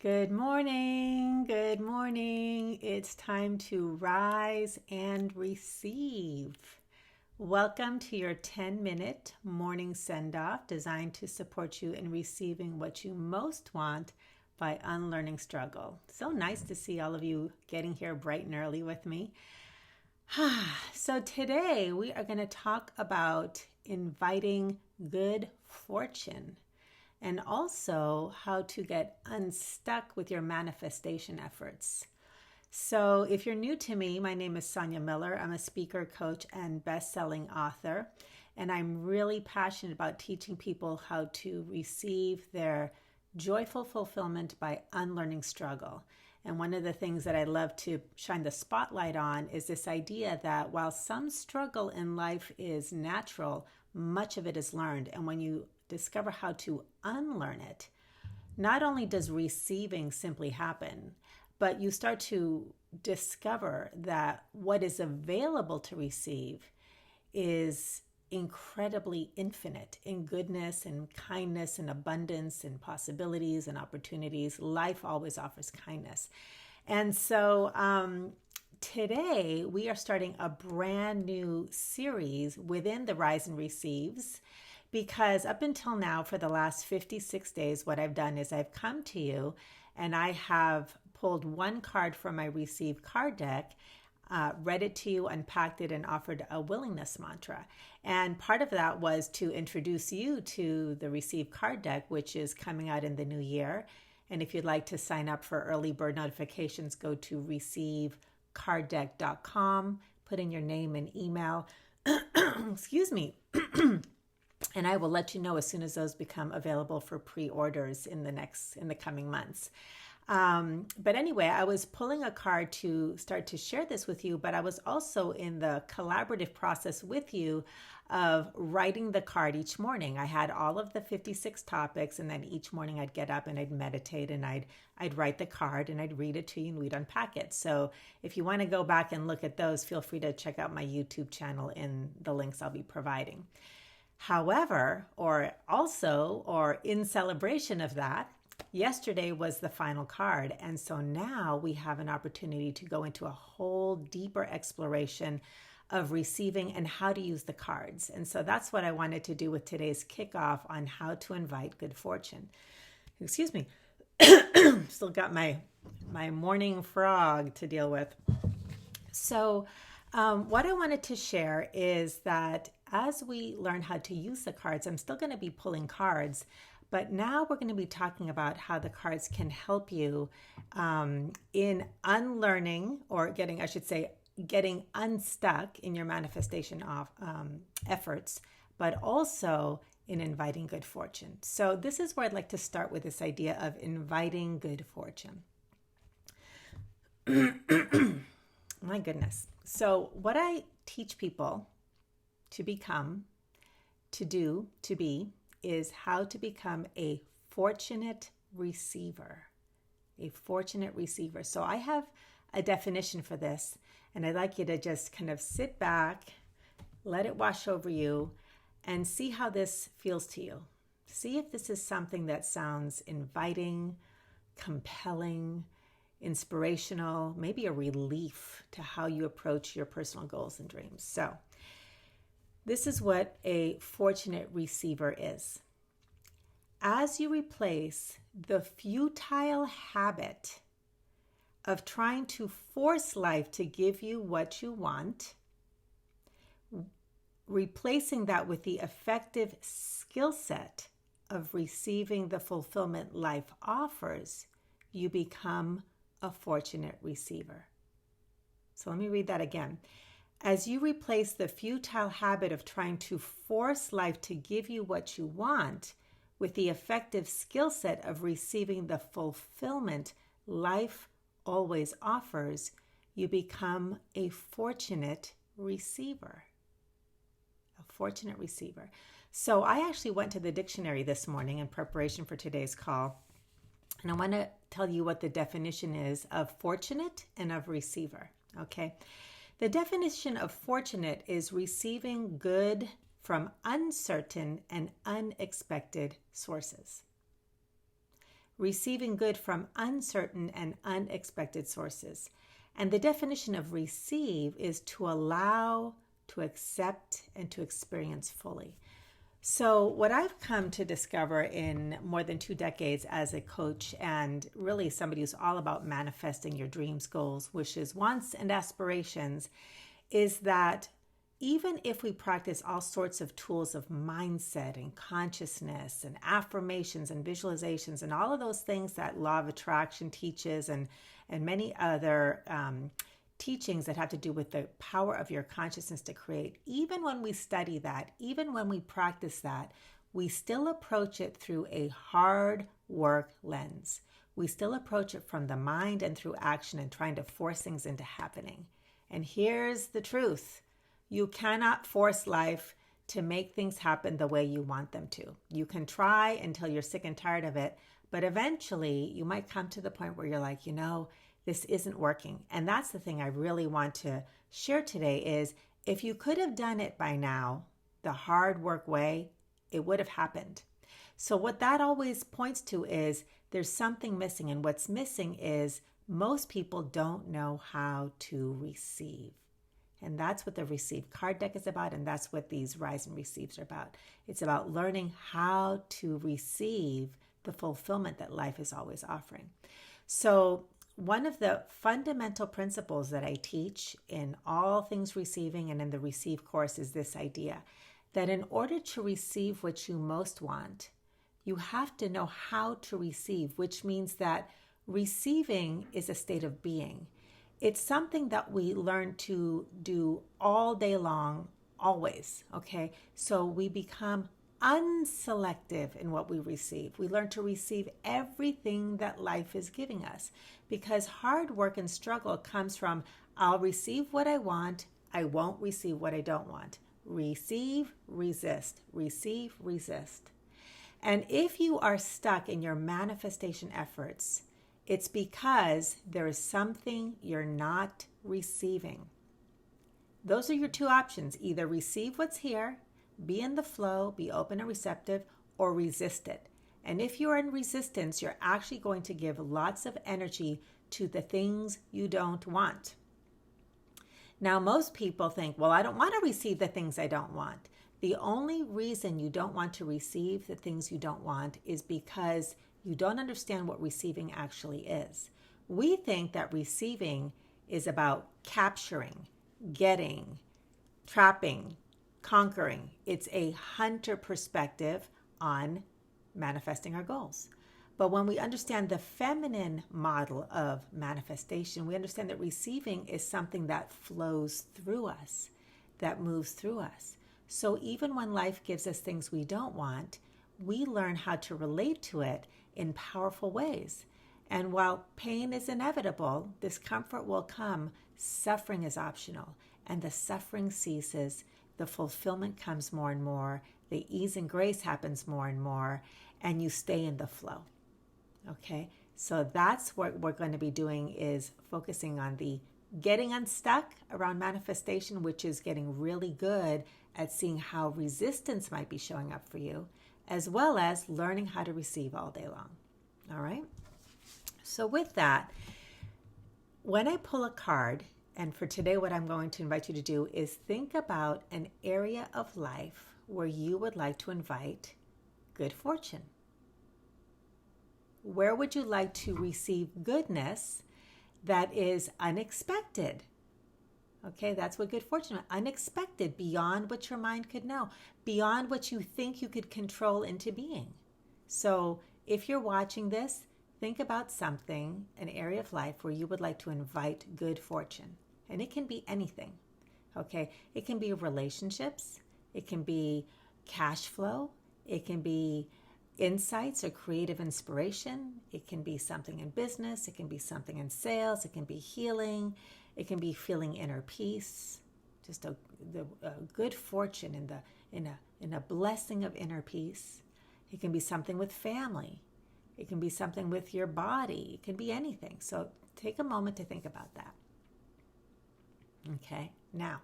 Good morning. Good morning. It's time to rise and receive. Welcome to your 10-minute morning send-off designed to support you in receiving what you most want by unlearning struggle. So nice to see all of you getting here bright and early with me. So today we are going to talk about inviting good fortune, and also how to get unstuck with your manifestation efforts. So if you're new to me, my name is Sonia Miller. I'm a speaker, coach, and best-selling author. And I'm really passionate about teaching people how to receive their joyful fulfillment by unlearning struggle. And one of the things that I love to shine the spotlight on is this idea that while some struggle in life is natural, much of it is learned. And when you discover how to unlearn it, not only does receiving simply happen, but you start to discover that what is available to receive is incredibly infinite in goodness and kindness and abundance and possibilities and opportunities. Life always offers kindness. And so today we are starting a brand new series within the Rise and Receives, because up until now, for the last 56 days, what I've done is I've come to you and I have pulled one card from my Receive card deck, read it to you, unpacked it, and offered a willingness mantra. And part of that was to introduce you to the Receive card deck, which is coming out in the new year. And if you'd like to sign up for early bird notifications, go to receivecarddeck.com, put in your name and email. Excuse me. And I will let you know as soon as those become available for pre-orders in the coming months. But anyway, I was pulling a card to start to share this with you, but I was also in the collaborative process with you of writing the card each morning. I had all of the 56 topics, and then each morning I'd get up and I'd meditate and I'd write the card and I'd read it to you and we'd unpack it. So if you want to go back and look at those, feel free to check out my YouTube channel in the links I'll be providing. However, or in celebration of that, yesterday was the final card. And so now we have an opportunity to go into a whole deeper exploration of receiving and how to use the cards. And so that's what I wanted to do with today's kickoff on how to invite good fortune. Excuse me. Still got my morning frog to deal with. So what I wanted to share is that as we learn how to use the cards, I'm still going to be pulling cards, but now we're going to be talking about how the cards can help you in unlearning, or getting unstuck in your manifestation of efforts, but also in inviting good fortune. So this is where I'd like to start with this idea of inviting good fortune. My goodness. So what I teach people to become, to do, to be, is how to become a fortunate receiver. A fortunate receiver. So I have a definition for this, and I'd like you to just kind of sit back, let it wash over you, and see how this feels to you. See if this is something that sounds inviting, compelling, inspirational, maybe a relief to how you approach your personal goals and dreams. So this is what a fortunate receiver is. As you replace the futile habit of trying to force life to give you what you want, replacing that with the effective skill set of receiving the fulfillment life offers, you become a fortunate receiver. So let me read that again. As you replace the futile habit of trying to force life to give you what you want with the effective skill set of receiving the fulfillment life always offers, you become a fortunate receiver. A fortunate receiver. So I actually went to the dictionary this morning in preparation for today's call, and I want to tell you what the definition is of fortunate and of receiver. Okay. The definition of fortunate is receiving good from uncertain and unexpected sources. receiving good from uncertain and unexpected sources. And the definition of receive is to allow, to accept, and to experience fully. So, what I've come to discover in more than 2 decades as a coach and really somebody who's all about manifesting your dreams, goals, wishes, wants, and aspirations is that even if we practice all sorts of tools of mindset and consciousness and affirmations and visualizations and all of those things that law of attraction teaches and many other teachings that have to do with the power of your consciousness to create, even when we study that, even when we practice that, we still approach it through a hard work lens. We still approach it from the mind and through action and trying to force things into happening. And here's the truth. You cannot force life to make things happen the way you want them to. You can try until you're sick and tired of it, but eventually you might come to the point where you're like, this isn't working. And that's the thing I really want to share today is if you could have done it by now, the hard work way, it would have happened. So what that always points to is there's something missing. And what's missing is most people don't know how to receive. And that's what the Receive card deck is about. And that's what these Rise and Receives are about. It's about learning how to receive the fulfillment that life is always offering. So one of the fundamental principles that I teach in all things receiving and in the Receive course is this idea that in order to receive what you most want, you have to know how to receive, which means that receiving is a state of being. It's something that we learn to do all day long, always, okay? So we become unselective in what we receive. We learn to receive everything that life is giving us because hard work and struggle comes from I'll receive what I want, I won't receive what I don't want. Receive, resist, receive, resist. And if you are stuck in your manifestation efforts, it's because there is something you're not receiving. Those are your two options. Either receive what's here, be in the flow, be open and receptive, or resist it. And if you're in resistance, you're actually going to give lots of energy to the things you don't want. Now, most people think, well, I don't want to receive the things I don't want. The only reason you don't want to receive the things you don't want is because you don't understand what receiving actually is. We think that receiving is about capturing, getting, trapping, conquering. It's a hunter perspective on manifesting our goals. But when we understand the feminine model of manifestation, we understand that receiving is something that flows through us, that moves through us. So even when life gives us things we don't want, we learn how to relate to it in powerful ways. And while pain is inevitable, discomfort will come, suffering is optional. And the suffering ceases, the fulfillment comes more and more, the ease and grace happens more and more, and you stay in the flow. Okay? So that's what we're going to be doing is focusing on the getting unstuck around manifestation, which is getting really good at seeing how resistance might be showing up for you, as well as learning how to receive all day long. All right? So with that, when I pull a card, and for today what I'm going to invite you to do is think about an area of life where you would like to invite good fortune. Where would you like to receive goodness that is unexpected? Okay, that's what good fortune is. Unexpected, beyond what your mind could know, beyond what you think you could control into being. So if you're watching this, think about something, an area of life where you would like to invite good fortune. And it can be anything. Okay, it can be relationships, it can be cash flow, it can be insights or creative inspiration, it can be something in business, it can be something in sales, it can be healing, it can be feeling inner peace, just a good fortune in a blessing of inner peace. It can be something with family. It can be something with your body. It can be anything. So take a moment to think about that. Okay, now,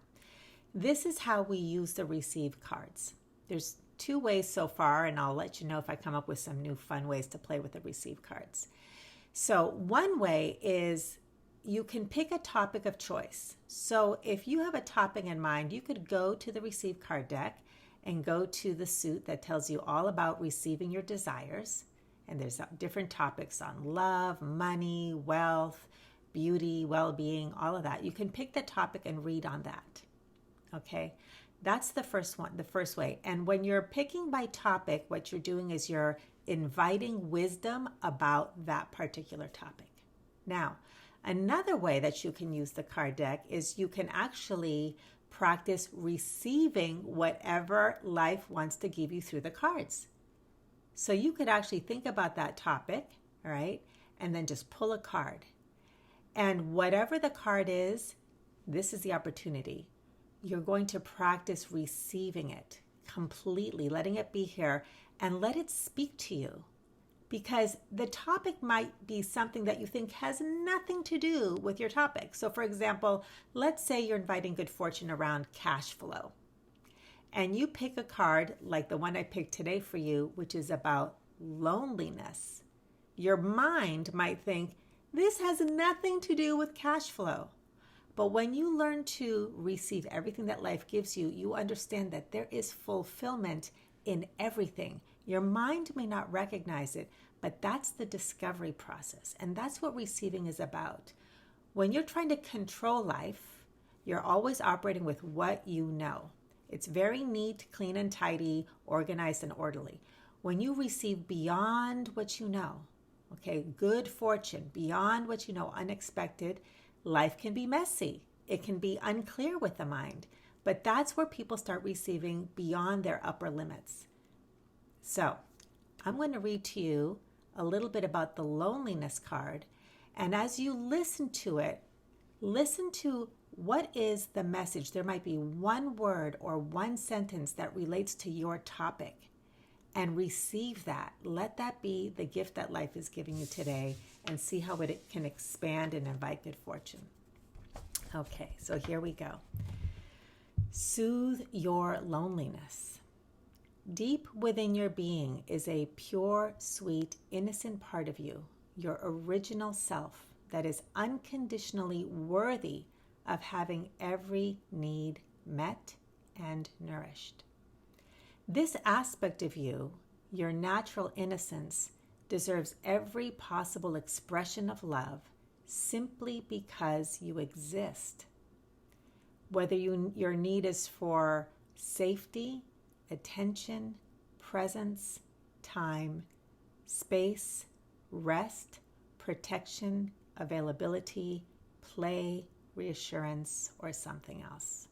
this is how we use the receive cards. There's two ways so far, and I'll let you know if I come up with some new fun ways to play with the receive cards. So one way is you can pick a topic of choice. So if you have a topic in mind, you could go to the receive card deck and go to the suit that tells you all about receiving your desires. And there's different topics on love, money, wealth, beauty, well-being, all of that. You can pick the topic and read on that. Okay, that's the first one, the first way. And when you're picking by topic, what you're doing is you're inviting wisdom about that particular topic. Now, another way that you can use the card deck is you can actually practice receiving whatever life wants to give you through the cards. So you could actually think about that topic, all right, and then just pull a card. And whatever the card is, this is the opportunity. You're going to practice receiving it completely, letting it be here, and let it speak to you. Because the topic might be something that you think has nothing to do with your topic. So for example, let's say you're inviting good fortune around cash flow. And you pick a card like the one I picked today for you, which is about loneliness. Your mind might think, this has nothing to do with cash flow. But when you learn to receive everything that life gives you, you understand that there is fulfillment in everything. Your mind may not recognize it, but that's the discovery process. And that's what receiving is about. When you're trying to control life, you're always operating with what you know. It's very neat, clean and tidy, organized and orderly. When you receive beyond what you know, okay, good fortune, beyond what you know, unexpected, life can be messy. It can be unclear with the mind. But that's where people start receiving beyond their upper limits. So I'm going to read to you a little bit about the loneliness card. And as you listen to it, listen to what is the message. There might be one word or one sentence that relates to your topic. And receive that. Let that be the gift that life is giving you today, and see how it can expand and invite good fortune. Okay, so here we go. Soothe your loneliness. Deep within your being is a pure, sweet, innocent part of you, your original self that is unconditionally worthy of having every need met and nourished. This aspect of you, your natural innocence, deserves every possible expression of love simply because you exist. Whether your need is for safety, attention, presence, time, space, rest, protection, availability, play, reassurance, or something else.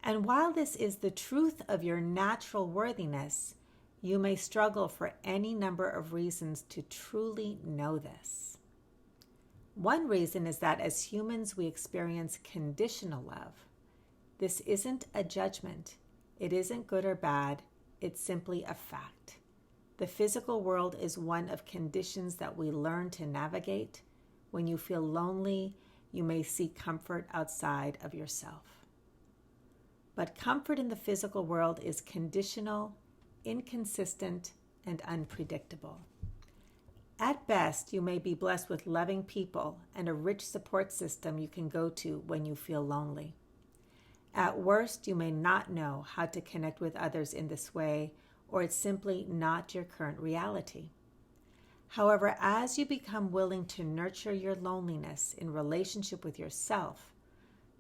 And while this is the truth of your natural worthiness, you may struggle for any number of reasons to truly know this. One reason is that as humans, we experience conditional love. This isn't a judgment. It isn't good or bad. It's simply a fact. The physical world is one of conditions that we learn to navigate. When you feel lonely, you may seek comfort outside of yourself. But comfort in the physical world is conditional, inconsistent, and unpredictable. At best, you may be blessed with loving people and a rich support system you can go to when you feel lonely. At worst, you may not know how to connect with others in this way, or it's simply not your current reality. However, as you become willing to nurture your loneliness in relationship with yourself,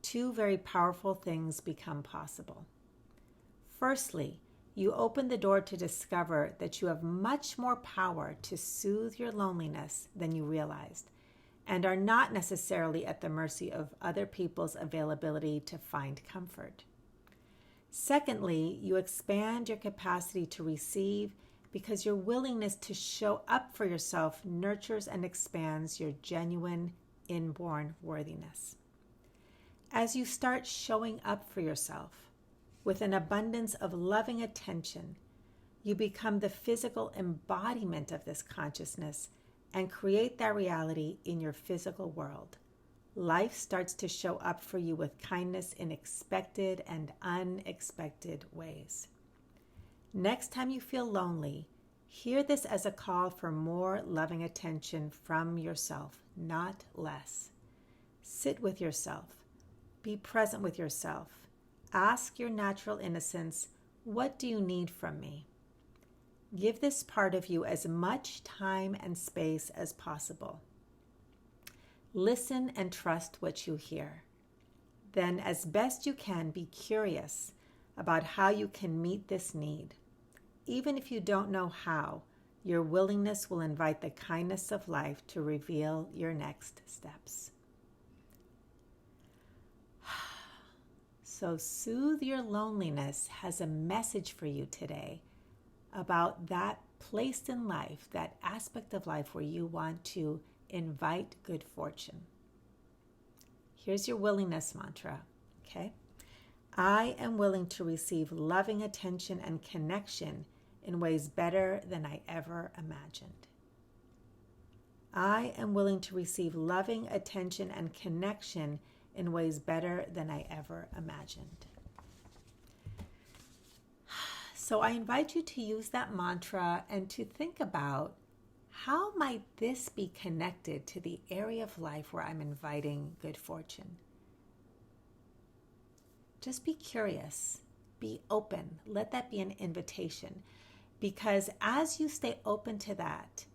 two very powerful things become possible. Firstly, you open the door to discover that you have much more power to soothe your loneliness than you realized, and are not necessarily at the mercy of other people's availability to find comfort. Secondly, you expand your capacity to receive because your willingness to show up for yourself nurtures and expands your genuine inborn worthiness. As you start showing up for yourself with an abundance of loving attention, you become the physical embodiment of this consciousness and create that reality in your physical world. Life starts to show up for you with kindness in expected and unexpected ways. Next time you feel lonely, hear this as a call for more loving attention from yourself, not less. Sit with yourself. Be present with yourself. Ask your natural innocence, what do you need from me? Give this part of you as much time and space as possible. Listen and trust what you hear. Then, as best you can, be curious about how you can meet this need. Even if you don't know how, your willingness will invite the kindness of life to reveal your next steps. So Soothe Your Loneliness has a message for you today about that place in life, that aspect of life where you want to invite good fortune. Here's your willingness mantra, okay? I am willing to receive loving attention and connection in ways better than I ever imagined. I am willing to receive loving attention and connection in ways better than I ever imagined. So I invite you to use that mantra and to think about, how might this be connected to the area of life where I'm inviting good fortune? Just be curious, be open, let that be an invitation. Because as you stay open to that,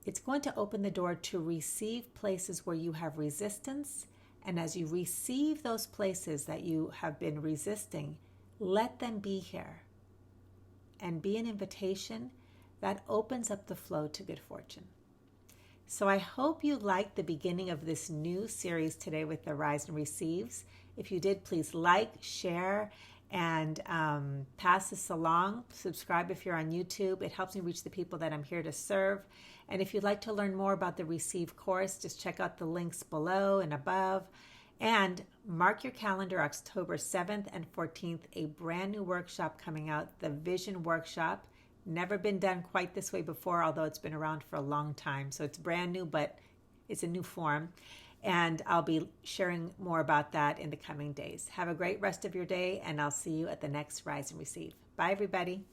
it's going to open the door to receive places where you have resistance. And as you receive those places that you have been resisting, let them be here and be an invitation that opens up the flow to good fortune. So I hope you liked the beginning of this new series today with the Rise and Receives. If you did, please like, share, and pass this along. Subscribe if you're on YouTube. It helps me reach the people that I'm here to serve. And if you'd like to learn more about the Receive course, just check out the links below and above. And mark your calendar, October 7th and 14th, a brand new workshop coming out, the Vision Workshop. Never been done quite this way before, although it's been around for a long time. So it's brand new, but it's a new form. And I'll be sharing more about that in the coming days. Have a great rest of your day, and I'll see you at the next Rise and Receive. Bye, everybody.